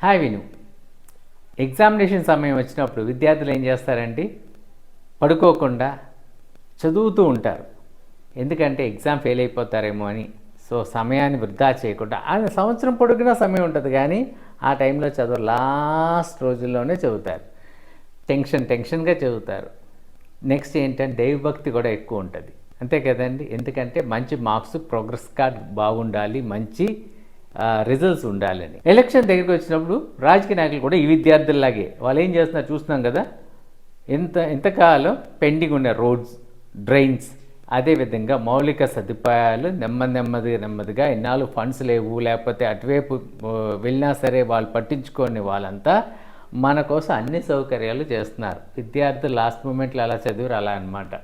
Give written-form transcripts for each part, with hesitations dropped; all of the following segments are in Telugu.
హాయ్ విను. ఎగ్జామినేషన్ సమయం వచ్చినప్పుడు విద్యార్థులు ఏం చేస్తారండి? పడుకోకుండా చదువుతూ ఉంటారు. ఎందుకంటే ఎగ్జామ్ ఫెయిల్ అయిపోతారేమో అని. సో సమయాన్ని వృధా చేయకుండా, ఆయన సంవత్సరం పొడుగునా సమయం ఉంటుంది కానీ ఆ టైంలో చదువు లాస్ట్ రోజుల్లోనే చదువుతారు. టెన్షన్గా చదువుతారు. నెక్స్ట్ ఏంటంటే దైవభక్తి కూడా ఎక్కువ ఉంటుంది, అంతే కదండి. ఎందుకంటే మంచి మార్క్స్, ప్రోగ్రెస్ కార్డ్ బాగుండాలి, మంచి రిజల్ట్స్ ఉండాలని. ఎలక్షన్ దగ్గరికి వచ్చినప్పుడు రాజకీయ నాయకులు కూడా ఈ విద్యార్థుల్లాగే వాళ్ళు ఏం చేస్తున్నారు చూస్తున్నాం కదా. ఎంతకాలం పెండింగ్ ఉన్న రోడ్స్, డ్రైన్స్, అదేవిధంగా మౌలిక సదుపాయాలు నెమ్మదిగా ఎన్నాళ్ళు ఫండ్స్ లేవు, లేకపోతే అటువైపు వెళ్ళినా సరే వాళ్ళు పట్టించుకొని వాళ్ళంతా మన కోసం అన్ని సౌకర్యాలు చేస్తున్నారు. విద్యార్థులు లాస్ట్ మూమెంట్లో అలా చదివారు, అలా అనమాట.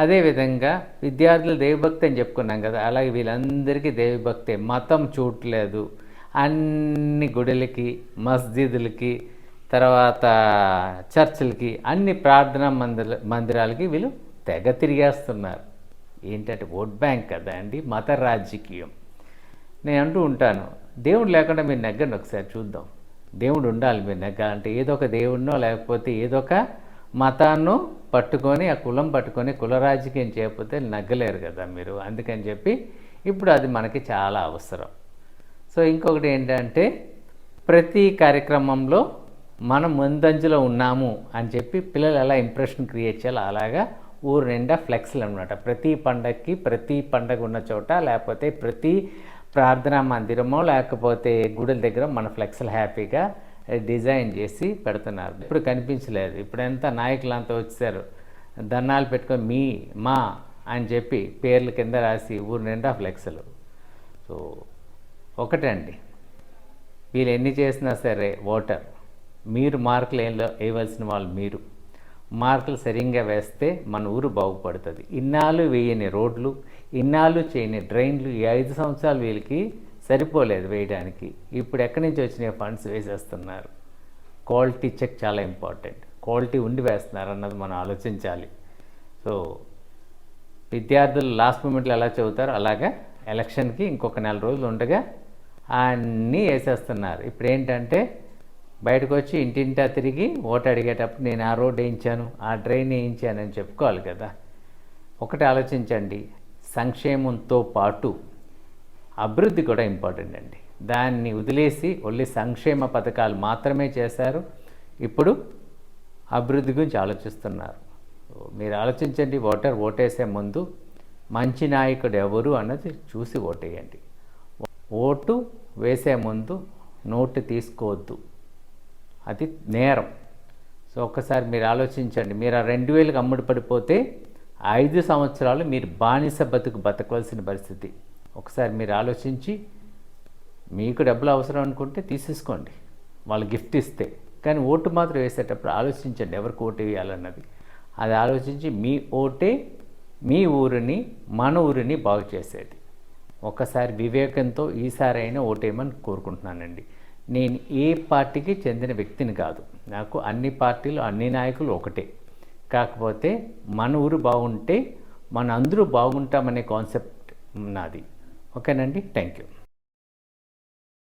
అదేవిధంగా విద్యార్థులు దైవభక్తి అని చెప్పుకున్నాం కదా, అలాగే వీళ్ళందరికీ దైవభక్తి. మతం చూడలేదు, అన్ని గుడులకి, మస్జిదులకి, తర్వాత చర్చిలకి, అన్ని ప్రార్థనా మందిరాలకి వీళ్ళు తెగ తిరిగేస్తున్నారు. ఏంటంటే ఓట్ బ్యాంక్ కదా అండి, మత రాజకీయం. నేను అంటూ ఉంటాను, దేవుడు లేకుండా మీరు నెగ్గండి, ఒకసారి చూద్దాం. దేవుడు ఉండాలి, మీరు నెగ్గాలంటే ఏదో ఒక దేవుడినో లేకపోతే ఏదో ఒక మతాన్ని పట్టుకొని, ఆ కులం పట్టుకొని కుల రాజకీయం చేయకపోతే నగ్గలేరు కదా మీరు. అందుకని చెప్పి ఇప్పుడు అది మనకి చాలా అవసరం. సో ఇంకొకటి ఏంటంటే ప్రతి కార్యక్రమంలో మనం ముందంజలో ఉన్నాము అని చెప్పి పిల్లలు ఎలా ఇంప్రెషన్ క్రియేట్ చేయాలో అలాగా ఊరు నిండా ఫ్లెక్స్లు అనమాట. ప్రతి పండగ ఉన్న చోట, లేకపోతే ప్రతి ప్రార్థనా మందిరమో లేకపోతే గుడుల దగ్గర మన ఫ్లెక్స్లు హ్యాపీగా డిజైన్ చేసి పెడుతున్నారు. ఇప్పుడు కనిపించలేదు. ఇప్పుడంతా నాయకులంతా వచ్చారు, దండాలు పెట్టుకొని మా అని చెప్పి పేర్ల కింద రాసి ఊరు నిండా ఫ్లెక్స్లు. సో ఒకటండి, వీళ్ళు ఎన్ని చేసినా సరే ఓటర్ మీరు మార్కులు వేయవలసిన వాళ్ళు మీరు. మార్కులు సరిగ్గా వేస్తే మన ఊరు బాగుపడుతుంది. ఇన్నాళ్ళు వేయని రోడ్లు, ఇన్నాళ్ళు చేయని డ్రైన్లు, ఈ 5 సంవత్సరాలు వీళ్ళకి సరిపోలేదు వేయడానికి. ఇప్పుడు ఎక్కడి నుంచి వచ్చినాయి ఫండ్స్ వేసేస్తున్నారు. క్వాలిటీ చెక్ చాలా ఇంపార్టెంట్. క్వాలిటీ ఉండి వేస్తున్నారు అన్నది మనం ఆలోచించాలి. సో విద్యార్థులు లాస్ట్ మూమెంట్లో ఎలా చదువుతారో అలాగా ఎలక్షన్కి ఇంకొక 4 రోజులు ఉండగా అన్నీ వేసేస్తున్నారు. ఇప్పుడు ఏంటంటే బయటకు వచ్చి ఇంటింటా తిరిగి ఓటు అడిగేటప్పుడు నేను ఆ రోడ్ వేయించాను, ఆ డ్రైన్ వేయించాను అని చెప్పుకోవాలి కదా. ఒకటి ఆలోచించండి, సంక్షేమంతో పాటు అభివృద్ధి కూడా ఇంపార్టెంట్ అండి. దాన్ని వదిలేసి ఓన్లీ సంక్షేమ పథకాలు మాత్రమే చేశారు. ఇప్పుడు అభివృద్ధి గురించి ఆలోచిస్తున్నారు. మీరు ఆలోచించండి, ఓటేసే ముందు మంచి నాయకుడు ఎవరు అన్నది చూసి ఓటేయండి. ఓటు వేసే ముందు నోటు తీసుకోవద్దు, అది నేరం. సో ఒక్కసారి మీరు ఆలోచించండి. మీరు ఆ 2000కి అమ్ముడు పడిపోతే 5 సంవత్సరాలు మీరు బానిస బతకవలసిన పరిస్థితి. ఒకసారి మీరు ఆలోచించి, మీకు డబ్బులు అవసరం అనుకుంటే తీసేసుకోండి, వాళ్ళు గిఫ్ట్ ఇస్తే. కానీ ఓటు మాత్రం వేసేటప్పుడు ఆలోచించండి ఎవరికి ఓటు వేయాలన్నది. అది ఆలోచించి మీ ఓటే మీ ఊరిని, మన ఊరిని బాగు చేసేది. ఒకసారి వివేకంతో ఈసారి అయినా ఓటేయమని కోరుకుంటున్నానండి. నేను ఏ పార్టీకి చెందిన వ్యక్తిని కాదు, నాకు అన్ని పార్టీలు, అన్ని నాయకులు ఒకటే. కాకపోతే మన ఊరు బాగుంటే మన అందరూ బాగుంటామనే కాన్సెప్ట్ నాది. ఓకేనండి, థ్యాంక్ యూ.